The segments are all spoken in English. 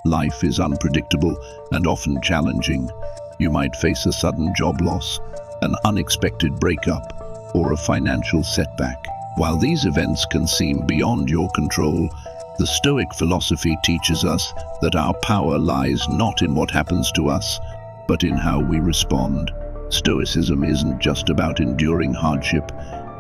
Life is unpredictable and often challenging. You might face a sudden job loss, an unexpected breakup, or a financial setback. While these events can seem beyond your control, the Stoic philosophy teaches us that our power lies not in what happens to us, but in how we respond. Stoicism isn't just about enduring hardship,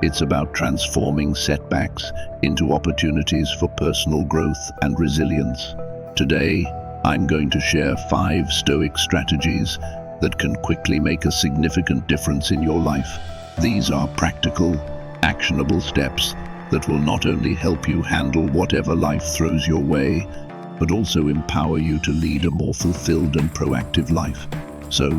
it's about transforming setbacks into opportunities for personal growth and resilience. Today, I'm going to share 5 Stoic strategies that can quickly make a significant difference in your life. These are practical, actionable steps that will not only help you handle whatever life throws your way, but also empower you to lead a more fulfilled and proactive life. So,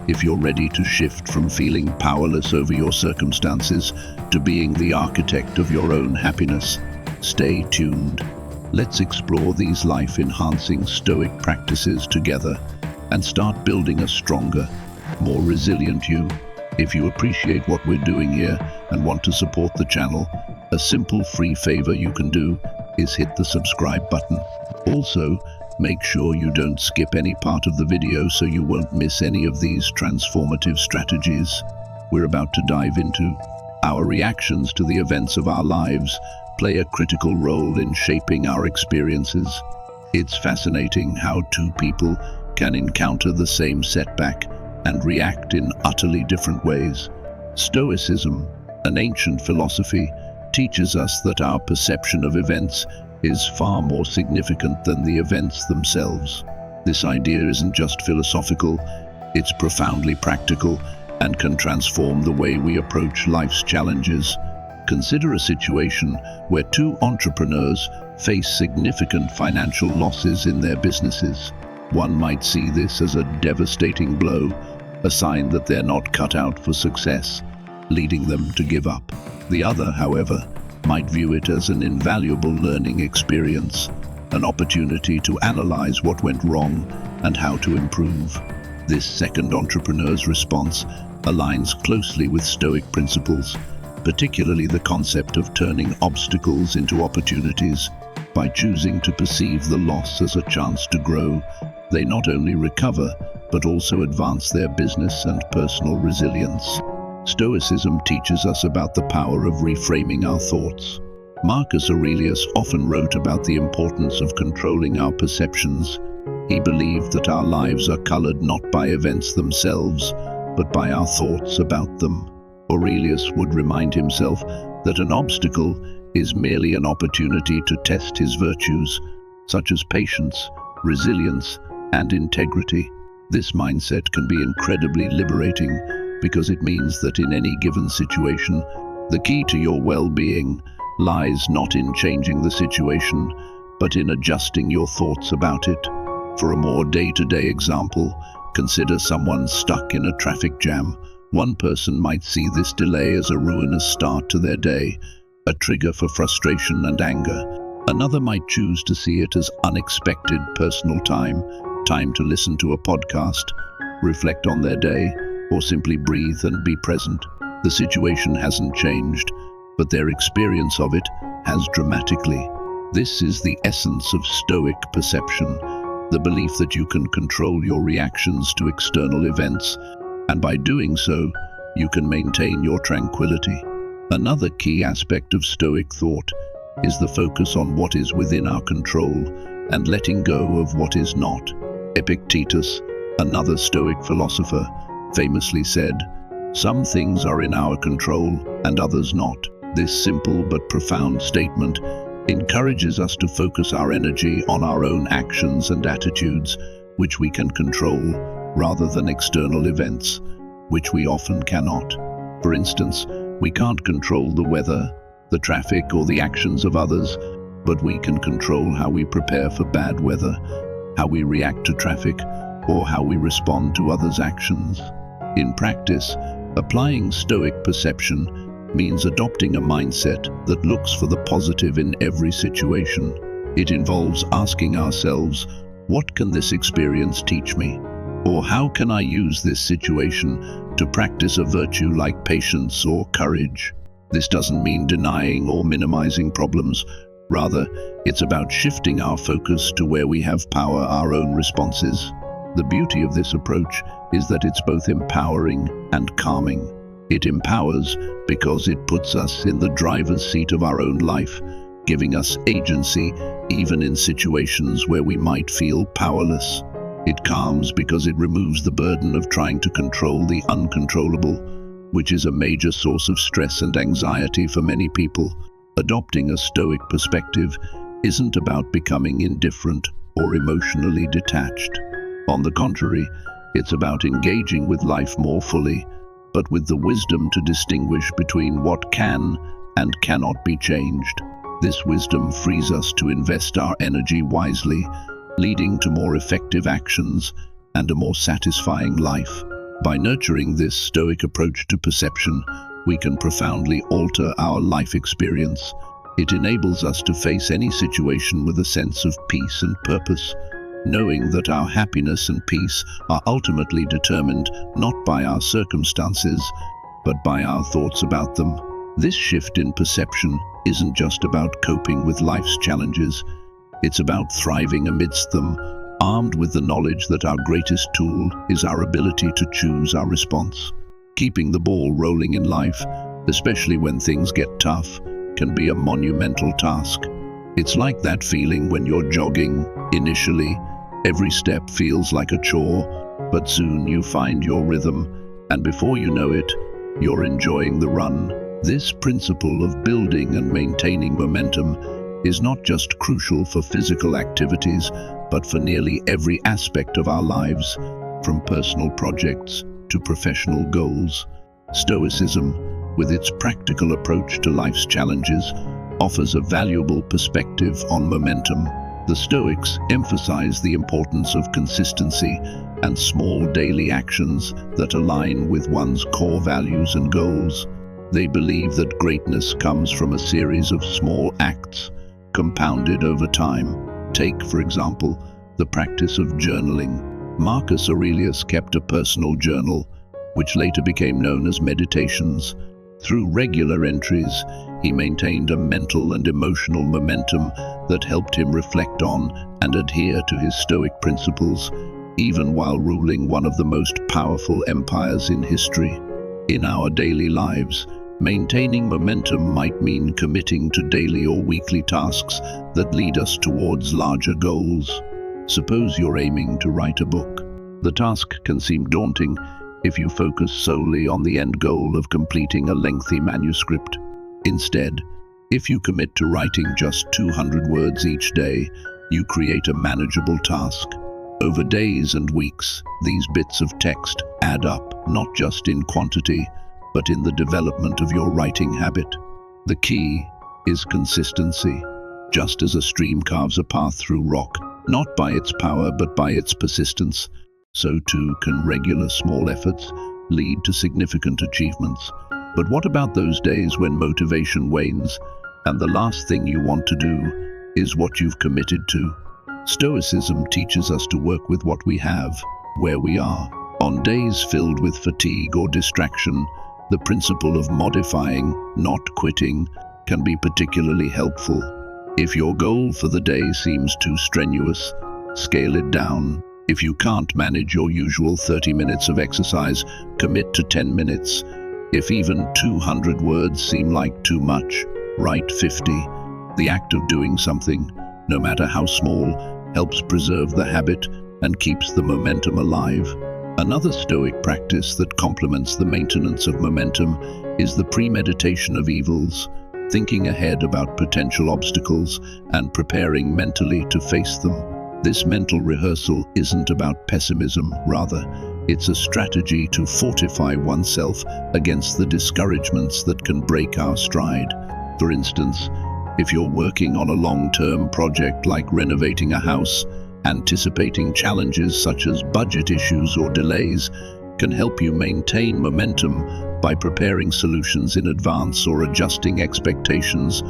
if you're ready to shift from feeling powerless over your circumstances to being the architect of your own happiness, stay tuned. Let's explore these life-enhancing Stoic practices together and start building a stronger, more resilient you. If you appreciate what we're doing here and want to support the channel, a simple free favor you can do is hit the subscribe button. Also, make sure you don't skip any part of the video so you won't miss any of these transformative strategies we're about to dive into. Our reactions to the events of our lives play a critical role in shaping our experiences. It's fascinating how two people can encounter the same setback and react in utterly different ways. Stoicism, an ancient philosophy, teaches us that our perception of events is far more significant than the events themselves. This idea isn't just philosophical, it's profoundly practical and can transform the way we approach life's challenges. Consider a situation where 2 entrepreneurs face significant financial losses in their businesses. One might see this as a devastating blow, a sign that they're not cut out for success, leading them to give up. The other, however, might view it as an invaluable learning experience, an opportunity to analyze what went wrong and how to improve. This second entrepreneur's response aligns closely with Stoic principles, particularly the concept of turning obstacles into opportunities. By choosing to perceive the loss as a chance to grow, they not only recover, but also advance their business and personal resilience. Stoicism teaches us about the power of reframing our thoughts. Marcus Aurelius often wrote about the importance of controlling our perceptions. He believed that our lives are colored not by events themselves, but by our thoughts about them. Aurelius would remind himself that an obstacle is merely an opportunity to test his virtues, such as patience, resilience, and integrity. This mindset can be incredibly liberating because it means that in any given situation, the key to your well-being lies not in changing the situation, but in adjusting your thoughts about it. For a more day-to-day example, consider someone stuck in a traffic jam. One person might see this delay as a ruinous start to their day, a trigger for frustration and anger. Another might choose to see it as unexpected personal time to listen to a podcast, reflect on their day, or simply breathe and be present. The situation hasn't changed, but their experience of it has dramatically. This is the essence of Stoic perception, the belief that you can control your reactions to external events, and by doing so, you can maintain your tranquility. Another key aspect of Stoic thought is the focus on what is within our control and letting go of what is not. Epictetus, another Stoic philosopher, famously said, "Some things are in our control and others not." This simple but profound statement encourages us to focus our energy on our own actions and attitudes, which we can control, rather than external events, which we often cannot. For instance, we can't control the weather, the traffic, or the actions of others, but we can control how we prepare for bad weather, how we react to traffic, or how we respond to others' actions. In practice, applying Stoic perception means adopting a mindset that looks for the positive in every situation. It involves asking ourselves, what can this experience teach me? Or how can I use this situation to practice a virtue like patience or courage? This doesn't mean denying or minimizing problems. Rather, it's about shifting our focus to where we have power, our own responses. The beauty of this approach is that it's both empowering and calming. It empowers because it puts us in the driver's seat of our own life, giving us agency even in situations where we might feel powerless. It calms because it removes the burden of trying to control the uncontrollable, which is a major source of stress and anxiety for many people. Adopting a Stoic perspective isn't about becoming indifferent or emotionally detached. On the contrary, it's about engaging with life more fully, but with the wisdom to distinguish between what can and cannot be changed. This wisdom frees us to invest our energy wisely, leading to more effective actions and a more satisfying life. By nurturing this Stoic approach to perception, we can profoundly alter our life experience. It enables us to face any situation with a sense of peace and purpose, knowing that our happiness and peace are ultimately determined not by our circumstances, but by our thoughts about them. This shift in perception isn't just about coping with life's challenges, it's about thriving amidst them, armed with the knowledge that our greatest tool is our ability to choose our response. Keeping the ball rolling in life, especially when things get tough, can be a monumental task. It's like that feeling when you're jogging. Initially, every step feels like a chore, but soon you find your rhythm, and before you know it, you're enjoying the run. This principle of building and maintaining momentum is not just crucial for physical activities, but for nearly every aspect of our lives, from personal projects to professional goals. Stoicism, with its practical approach to life's challenges, offers a valuable perspective on momentum. The Stoics emphasize the importance of consistency and small daily actions that align with one's core values and goals. They believe that greatness comes from a series of small acts, compounded over time. Take, for example, the practice of journaling. Marcus Aurelius kept a personal journal, which later became known as meditations. Through regular entries, he maintained a mental and emotional momentum that helped him reflect on and adhere to his Stoic principles, even while ruling one of the most powerful empires in history. In our daily lives, maintaining momentum might mean committing to daily or weekly tasks that lead us towards larger goals. Suppose you're aiming to write a book. The task can seem daunting if you focus solely on the end goal of completing a lengthy manuscript. Instead, if you commit to writing just 200 words each day, you create a manageable task. Over days and weeks, these bits of text add up, not just in quantity, but in the development of your writing habit. The key is consistency. Just as a stream carves a path through rock, not by its power but by its persistence, so too can regular small efforts lead to significant achievements. But what about those days when motivation wanes and the last thing you want to do is what you've committed to? Stoicism teaches us to work with what we have, where we are. On days filled with fatigue or distraction, the principle of modifying, not quitting, can be particularly helpful. If your goal for the day seems too strenuous, scale it down. If you can't manage your usual 30 minutes of exercise, commit to 10 minutes. If even 200 words seem like too much, write 50. The act of doing something, no matter how small, helps preserve the habit and keeps the momentum alive. Another Stoic practice that complements the maintenance of momentum is the premeditation of evils, thinking ahead about potential obstacles and preparing mentally to face them. This mental rehearsal isn't about pessimism, rather, it's a strategy to fortify oneself against the discouragements that can break our stride. For instance, if you're working on a long-term project like renovating a house, anticipating challenges such as budget issues or delays can help you maintain momentum by preparing solutions in advance or adjusting expectations,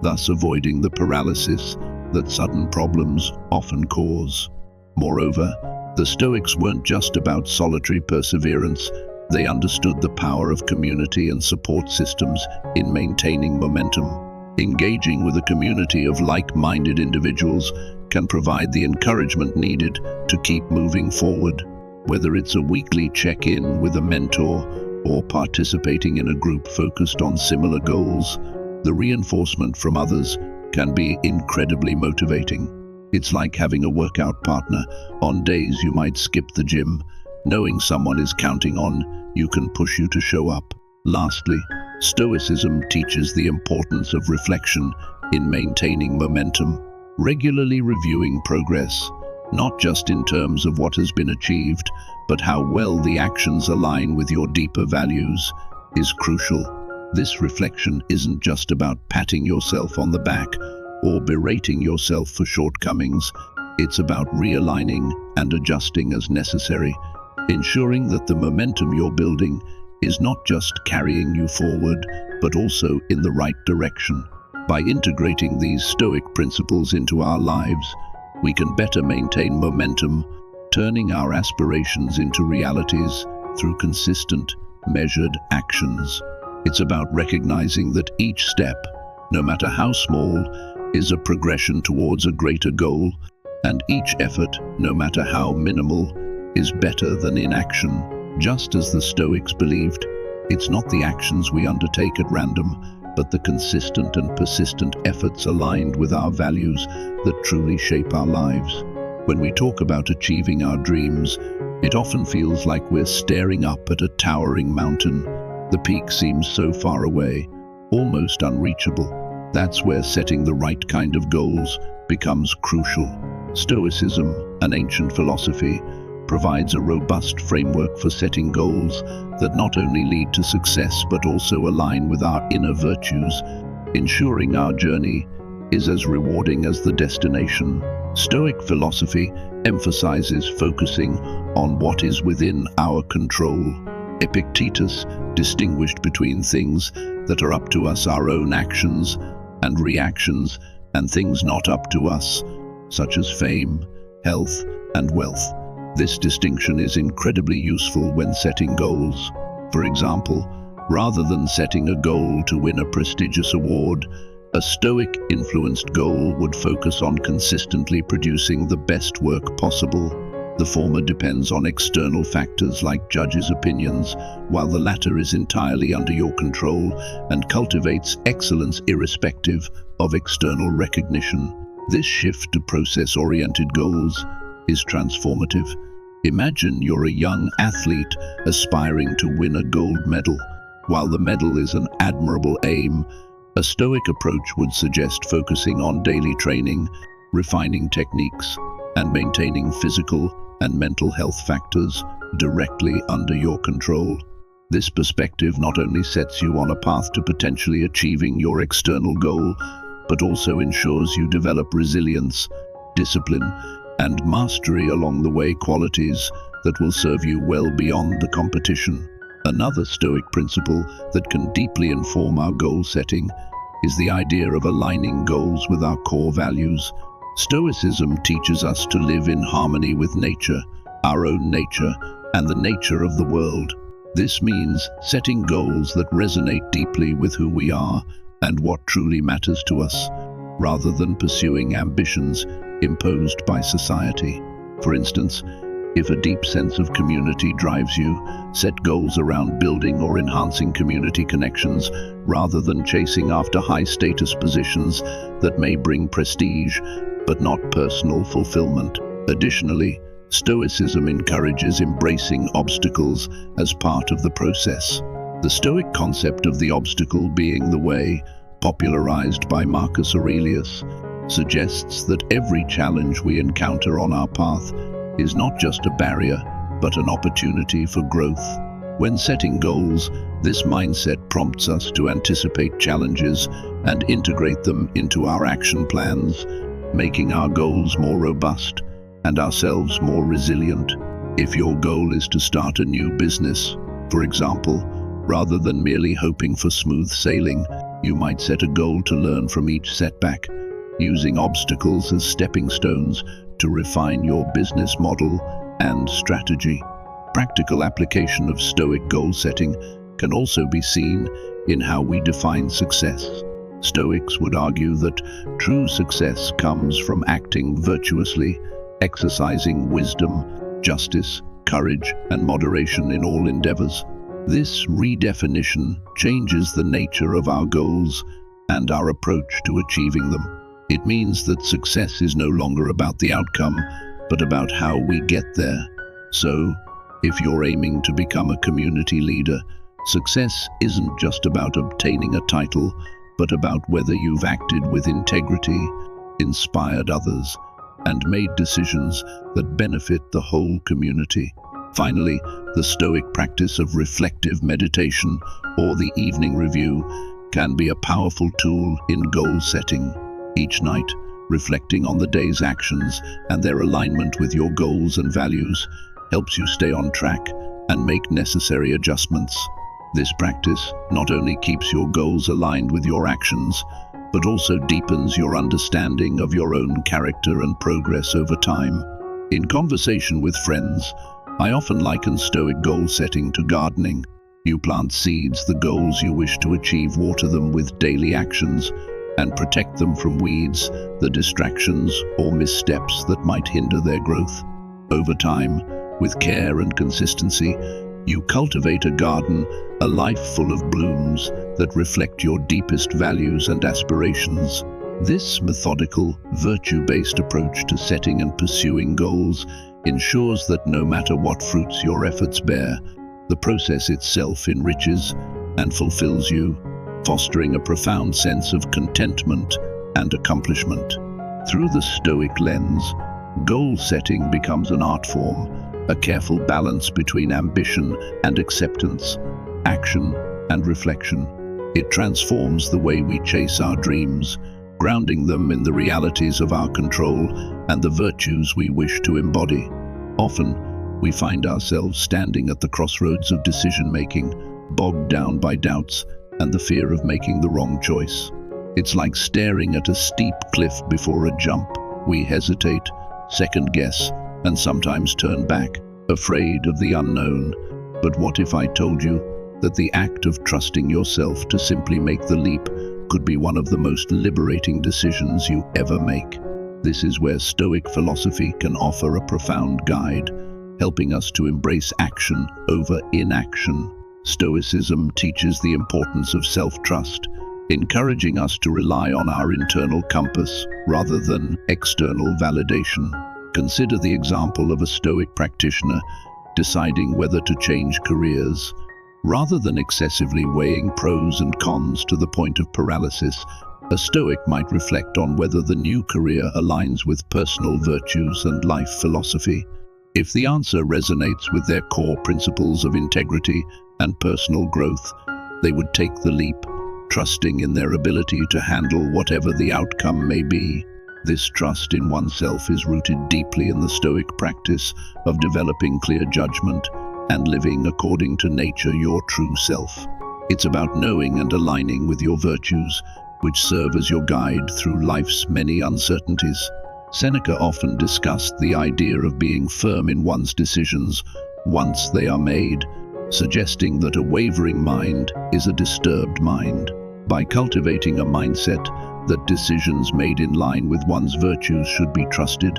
thus avoiding the paralysis that sudden problems often cause. Moreover, the Stoics weren't just about solitary perseverance. They understood the power of community and support systems in maintaining momentum. Engaging with a community of like-minded individuals can provide the encouragement needed to keep moving forward. Whether it's a weekly check-in with a mentor or participating in a group focused on similar goals, the reinforcement from others can be incredibly motivating. It's like having a workout partner. On days you might skip the gym, knowing someone is counting on you can push you to show up. Lastly, Stoicism teaches the importance of reflection in maintaining momentum, regularly reviewing progress, not just in terms of what has been achieved, but how well the actions align with your deeper values, is crucial. This reflection isn't just about patting yourself on the back or berating yourself for shortcomings. It's about realigning and adjusting as necessary, ensuring that the momentum you're building is not just carrying you forward, but also in the right direction. By integrating these Stoic principles into our lives, we can better maintain momentum, turning our aspirations into realities through consistent, measured actions. It's about recognizing that each step, no matter how small, is a progression towards a greater goal, and each effort, no matter how minimal, is better than inaction. Just as the Stoics believed, it's not the actions we undertake at random, but the consistent and persistent efforts aligned with our values that truly shape our lives. When we talk about achieving our dreams, it often feels like we're staring up at a towering mountain. The peak seems so far away, almost unreachable. That's where setting the right kind of goals becomes crucial. Stoicism, an ancient philosophy, provides a robust framework for setting goals that not only lead to success but also align with our inner virtues, ensuring our journey is as rewarding as the destination. Stoic philosophy emphasizes focusing on what is within our control. Epictetus distinguished between things that are up to us, our own actions and reactions, and things not up to us, such as fame, health, and wealth. This distinction is incredibly useful when setting goals. For example, rather than setting a goal to win a prestigious award, a Stoic-influenced goal would focus on consistently producing the best work possible. The former depends on external factors like judges' opinions, while the latter is entirely under your control and cultivates excellence irrespective of external recognition. This shift to process-oriented goals is transformative. Imagine you're a young athlete aspiring to win a gold medal. While the medal is an admirable aim, a Stoic approach would suggest focusing on daily training, refining techniques, and maintaining physical and mental health factors directly under your control. This perspective not only sets you on a path to potentially achieving your external goal, but also ensures you develop resilience, discipline, and mastery along the way, qualities that will serve you well beyond the competition. Another Stoic principle that can deeply inform our goal setting is the idea of aligning goals with our core values. Stoicism teaches us to live in harmony with nature, our own nature, and the nature of the world. This means setting goals that resonate deeply with who we are and what truly matters to us, rather than pursuing ambitions imposed by society. For instance, if a deep sense of community drives you, set goals around building or enhancing community connections rather than chasing after high-status positions that may bring prestige but not personal fulfillment. Additionally, Stoicism encourages embracing obstacles as part of the process. The Stoic concept of the obstacle being the way, popularized by Marcus Aurelius, suggests that every challenge we encounter on our path is not just a barrier, but an opportunity for growth. When setting goals, this mindset prompts us to anticipate challenges and integrate them into our action plans, making our goals more robust and ourselves more resilient. If your goal is to start a new business, for example, rather than merely hoping for smooth sailing, you might set a goal to learn from each setback, using obstacles as stepping stones to refine your business model and strategy. Practical application of Stoic goal setting can also be seen in how we define success. Stoics would argue that true success comes from acting virtuously, exercising wisdom, justice, courage, and moderation in all endeavors. This redefinition changes the nature of our goals and our approach to achieving them. It means that success is no longer about the outcome, but about how we get there. So, if you're aiming to become a community leader, success isn't just about obtaining a title, but about whether you've acted with integrity, inspired others, and made decisions that benefit the whole community. Finally, the Stoic practice of reflective meditation, or the evening review, can be a powerful tool in goal setting. Each night, reflecting on the day's actions and their alignment with your goals and values helps you stay on track and make necessary adjustments. This practice not only keeps your goals aligned with your actions, but also deepens your understanding of your own character and progress over time. In conversation with friends, I often liken Stoic goal setting to gardening. You plant seeds, the goals you wish to achieve, water them with daily actions, and protect them from weeds, the distractions or missteps that might hinder their growth. Over time, with care and consistency, you cultivate a garden, a life full of blooms that reflect your deepest values and aspirations. This methodical, virtue-based approach to setting and pursuing goals ensures that no matter what fruits your efforts bear, the process itself enriches and fulfills you, fostering a profound sense of contentment and accomplishment. Through the Stoic lens, goal setting becomes an art form, a careful balance between ambition and acceptance, action and reflection. It transforms the way we chase our dreams, grounding them in the realities of our control and the virtues we wish to embody. Often, we find ourselves standing at the crossroads of decision-making, bogged down by doubts and the fear of making the wrong choice. It's like staring at a steep cliff before a jump. We hesitate, second-guess, and sometimes turn back, afraid of the unknown. But what if I told you that the act of trusting yourself to simply make the leap could be one of the most liberating decisions you ever make? This is where Stoic philosophy can offer a profound guide, helping us to embrace action over inaction. Stoicism teaches the importance of self-trust, encouraging us to rely on our internal compass rather than external validation. Consider the example of a Stoic practitioner deciding whether to change careers. Rather than excessively weighing pros and cons to the point of paralysis, a Stoic might reflect on whether the new career aligns with personal virtues and life philosophy. If the answer resonates with their core principles of integrity and personal growth, they would take the leap, trusting in their ability to handle whatever the outcome may be. This trust in oneself is rooted deeply in the Stoic practice of developing clear judgment and living according to nature, your true self. It's about knowing and aligning with your virtues, which serve as your guide through life's many uncertainties. Seneca often discussed the idea of being firm in one's decisions once they are made, suggesting that a wavering mind is a disturbed mind. By cultivating a mindset that decisions made in line with one's virtues should be trusted,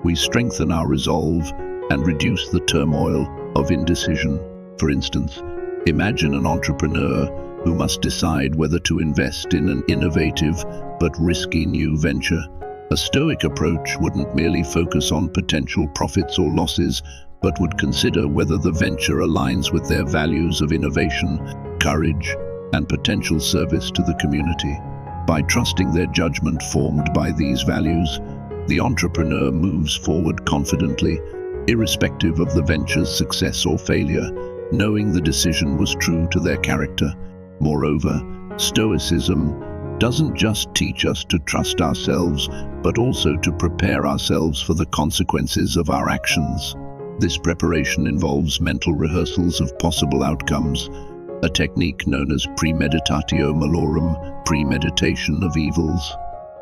we strengthen our resolve and reduce the turmoil of indecision. For instance, imagine an entrepreneur who must decide whether to invest in an innovative but risky new venture. A Stoic approach wouldn't merely focus on potential profits or losses, but would consider whether the venture aligns with their values of innovation, courage, and potential service to the community. By trusting their judgment formed by these values, the entrepreneur moves forward confidently, irrespective of the venture's success or failure, knowing the decision was true to their character. Moreover, Stoicism doesn't just teach us to trust ourselves, but also to prepare ourselves for the consequences of our actions. This preparation involves mental rehearsals of possible outcomes, a technique known as premeditatio malorum, premeditation of evils.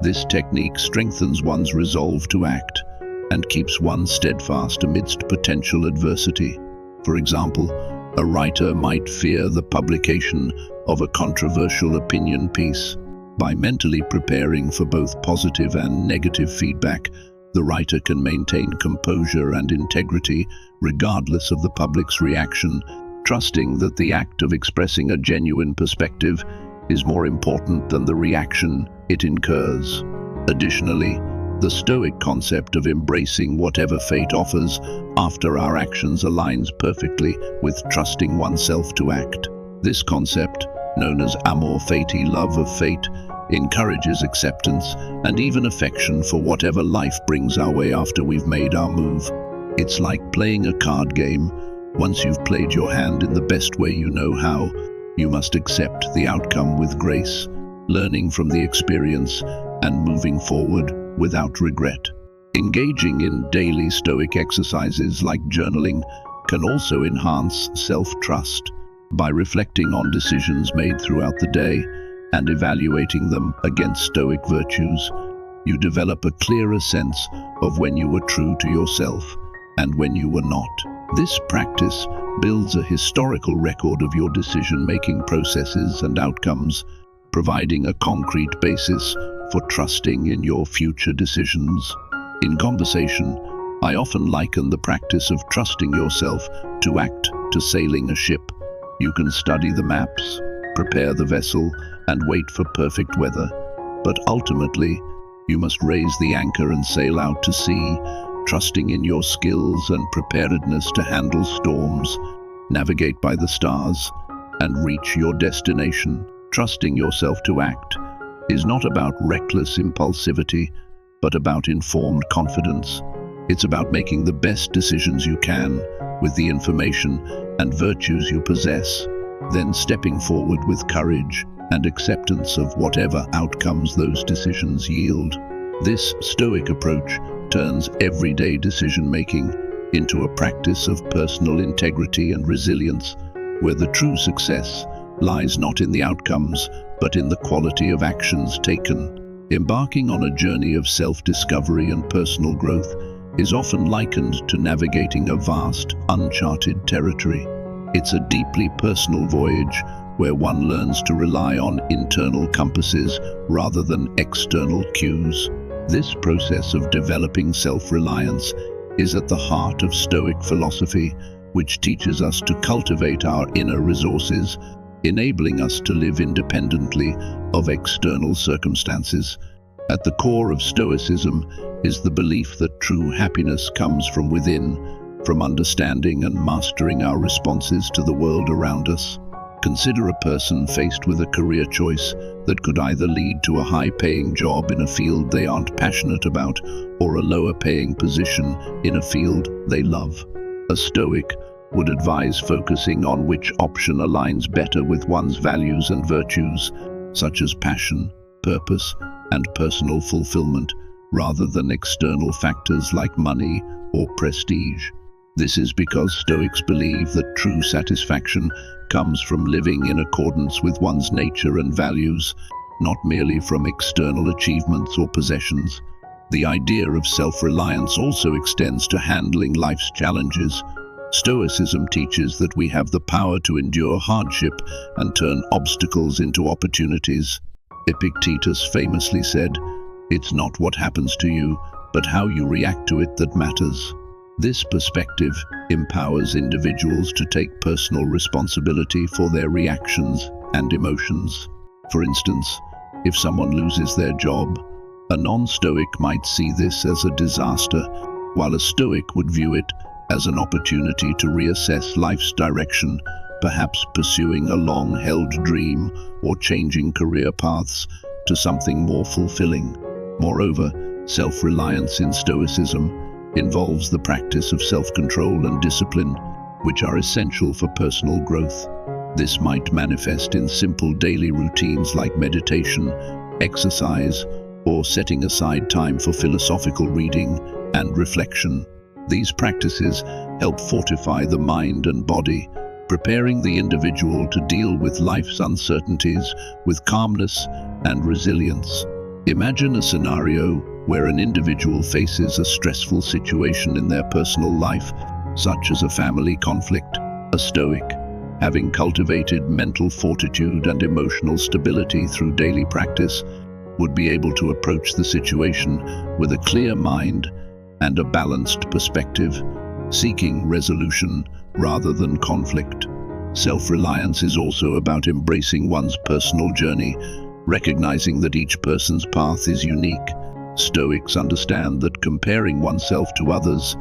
This technique strengthens one's resolve to act and keeps one steadfast amidst potential adversity. For example, a writer might fear the publication of a controversial opinion piece. By mentally preparing for both positive and negative feedback, the writer can maintain composure and integrity regardless of the public's reaction, trusting that the act of expressing a genuine perspective is more important than the reaction it incurs. Additionally, the Stoic concept of embracing whatever fate offers after our actions aligns perfectly with trusting oneself to act. This concept, known as amor fati, love of fate, encourages acceptance and even affection for whatever life brings our way after we've made our move. It's like playing a card game. Once you've played your hand in the best way you know how, you must accept the outcome with grace, learning from the experience and moving forward without regret. Engaging in daily Stoic exercises like journaling can also enhance self-trust. By reflecting on decisions made throughout the day and evaluating them against Stoic virtues, you develop a clearer sense of when you were true to yourself and when you were not. This practice builds a historical record of your decision-making processes and outcomes, providing a concrete basis for trusting in your future decisions. In conversation, I often liken the practice of trusting yourself to act to sailing a ship. You can study the maps, prepare the vessel, and wait for perfect weather, but ultimately, you must raise the anchor and sail out to sea, trusting in your skills and preparedness to handle storms, navigate by the stars, and reach your destination. Trusting yourself to act is not about reckless impulsivity, but about informed confidence. It's about making the best decisions you can with the information and virtues you possess, then stepping forward with courage and acceptance of whatever outcomes those decisions yield. This Stoic approach turns everyday decision-making into a practice of personal integrity and resilience, where the true success lies not in the outcomes, but in the quality of actions taken. Embarking on a journey of self-discovery and personal growth is often likened to navigating a vast, uncharted territory. It's a deeply personal voyage where one learns to rely on internal compasses rather than external cues. This process of developing self-reliance is at the heart of Stoic philosophy, which teaches us to cultivate our inner resources, enabling us to live independently of external circumstances. At the core of Stoicism is the belief that true happiness comes from within, from understanding and mastering our responses to the world around us. Consider a person faced with a career choice that could either lead to a high-paying job in a field they aren't passionate about, or a lower-paying position in a field they love. A Stoic would advise focusing on which option aligns better with one's values and virtues, such as passion, purpose, and personal fulfillment, rather than external factors like money or prestige. This is because Stoics believe that true satisfaction comes from living in accordance with one's nature and values, not merely from external achievements or possessions. The idea of self-reliance also extends to handling life's challenges. Stoicism teaches that we have the power to endure hardship and turn obstacles into opportunities. Epictetus famously said, "It's not what happens to you, but how you react to it that matters." This perspective empowers individuals to take personal responsibility for their reactions and emotions. For instance, if someone loses their job, a non-Stoic might see this as a disaster, while a Stoic would view it as an opportunity to reassess life's direction, perhaps pursuing a long-held dream or changing career paths to something more fulfilling. Moreover, self-reliance in Stoicism involves the practice of self-control and discipline, which are essential for personal growth. This might manifest in simple daily routines like meditation, exercise, or setting aside time for philosophical reading and reflection. These practices help fortify the mind and body, preparing the individual to deal with life's uncertainties with calmness and resilience. Imagine a scenario where an individual faces a stressful situation in their personal life, such as a family conflict. A Stoic Having cultivated mental fortitude and emotional stability through daily practice, would be able to approach the situation with a clear mind and a balanced perspective, seeking resolution rather than conflict. Self-reliance is also about embracing one's personal journey, recognizing that each person's path is unique. Stoics understand that comparing oneself to others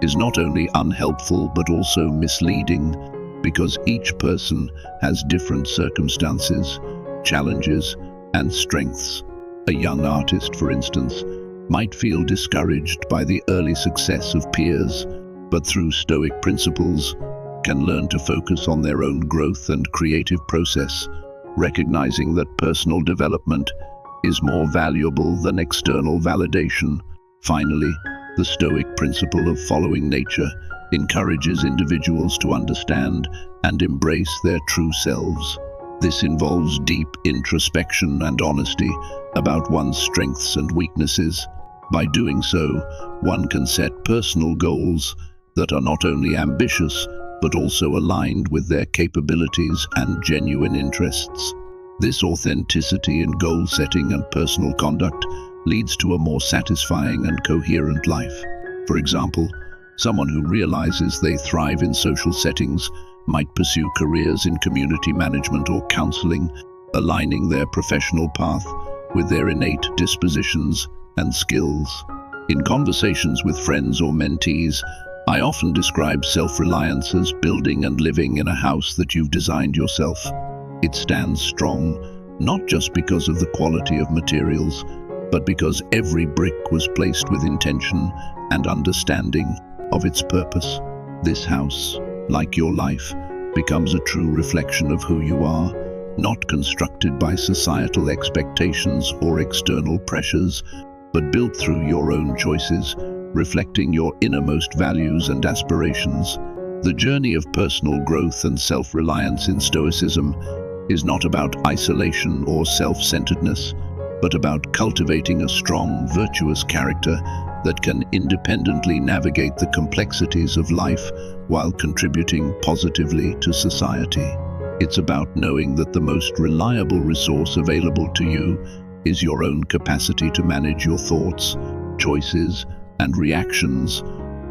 is not only unhelpful but also misleading, because each person has different circumstances, challenges, and strengths. A young artist, for instance, might feel discouraged by the early success of peers, but through Stoic principles can learn to focus on their own growth and creative process, recognizing that personal development is more valuable than external validation. Finally, the Stoic principle of following nature encourages individuals to understand and embrace their true selves. This involves deep introspection and honesty about one's strengths and weaknesses. By doing so, one can set personal goals that are not only ambitious, but also aligned with their capabilities and genuine interests. This authenticity in goal setting and personal conduct leads to a more satisfying and coherent life. For example, someone who realizes they thrive in social settings might pursue careers in community management or counseling, aligning their professional path with their innate dispositions and skills. In conversations with friends or mentees, I often describe self-reliance as building and living in a house that you've designed yourself. It stands strong, not just because of the quality of materials, but because every brick was placed with intention and understanding of its purpose. This house, like your life, becomes a true reflection of who you are, not constructed by societal expectations or external pressures, but built through your own choices, reflecting your innermost values and aspirations. The journey of personal growth and self-reliance in Stoicism is not about isolation or self-centeredness, but about cultivating a strong, virtuous character that can independently navigate the complexities of life while contributing positively to society. It's about knowing that the most reliable resource available to you is your own capacity to manage your thoughts, choices, and reactions,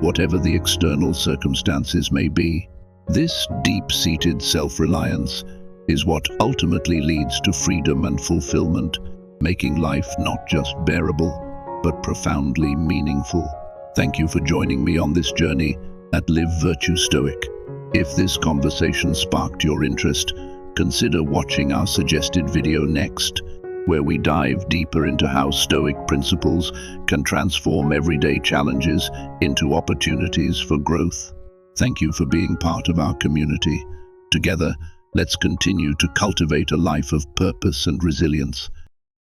whatever the external circumstances may be. This deep-seated self-reliance is what ultimately leads to freedom and fulfillment, making life not just bearable, but profoundly meaningful. Thank you for joining me on this journey at Live Virtue Stoic. If this conversation sparked your interest, consider watching our suggested video next, where we dive deeper into how Stoic principles can transform everyday challenges into opportunities for growth. Thank you for being part of our community. Together, let's continue to cultivate a life of purpose and resilience.